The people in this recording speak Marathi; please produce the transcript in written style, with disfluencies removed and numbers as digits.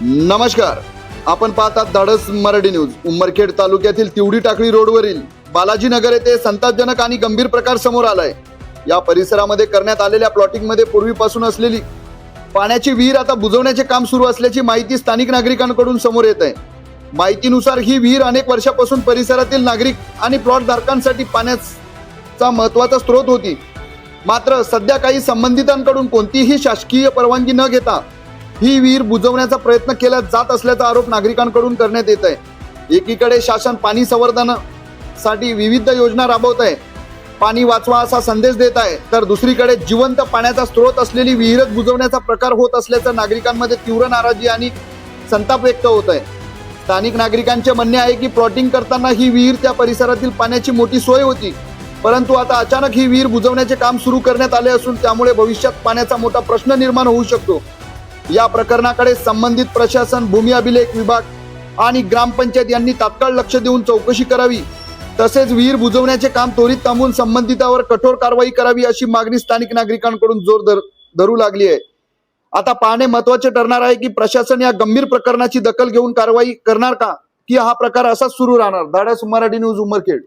नमस्कार, आपण पाहतात धाडस मराठी न्यूज। उमरखेड तालुक्यातील तिवडी टाकळी रोडवरील बालाजी नगर येथे संतापजनक आणि गंभीर प्रकार समोर आलाय। या परिसरामध्ये करण्यात आलेल्या प्लॉटिंग मध्ये पूर्वीपासून असलेली पाण्याची विहीर आता बुजवण्याचे काम सुरू असल्याची माहिती स्थानिक नागरिकांकडून समोर येत आहे। माहितीनुसार ही विहीर अनेक वर्षापासून परिसरातील नागरिक आणि प्लॉट धारकांसाठी पाण्याचा महत्त्वाचा स्रोत होती। मात्र सध्या काही संबंधितांकडून कोणतीही शासकीय परवानगी न घेता ही विहीर बुजवण्याचा प्रयत्न केला जात असल्याचा आरोप नागरिकांकडून करण्यात येत आहे। एकीकडे शासन पाणी संवर्धनासाठी विविध योजना राबवत आहे, पाणी वाचवा असा संदेश देत आहे, तर दुसरीकडे जिवंत पाण्याचा स्रोत असलेली विहीरच बुजवण्याचा प्रकार होत असल्याचं नागरिकांमध्ये तीव्र नाराजी आणि संताप व्यक्त होत आहे। स्थानिक नागरिकांचे म्हणणे आहे की प्लॉटिंग करताना ही विहीर त्या परिसरातील पाण्याची मोठी सोय होती, परंतु आता अचानक ही विहीर बुजवण्याचे काम सुरू करण्यात आले असून त्यामुळे भविष्यात पाण्याचा मोठा प्रश्न निर्माण होऊ शकतो। या प्रकरणाकडे संबंधित प्रशासन, भूमी अभिलेख विभाग आणि ग्रामपंचायत यांनी तात्काळ लक्ष देऊन चौकशी करावी, तसेच विहीर बुजवण्याचे काम त्वरित थांबवून संबंधितांवर कठोर कारवाई करावी अशी मागणी स्थानिक नागरिकांकडून जोर धरू लागली आहे। आता पाहणे महत्त्वाचे ठरणार आहे की प्रशासन या गंभीर प्रकरणाची दखल घेऊन कारवाई करणार का, की हा प्रकार असाच सुरू राहणार। धाडस मराठी न्यूज, उमरखेड।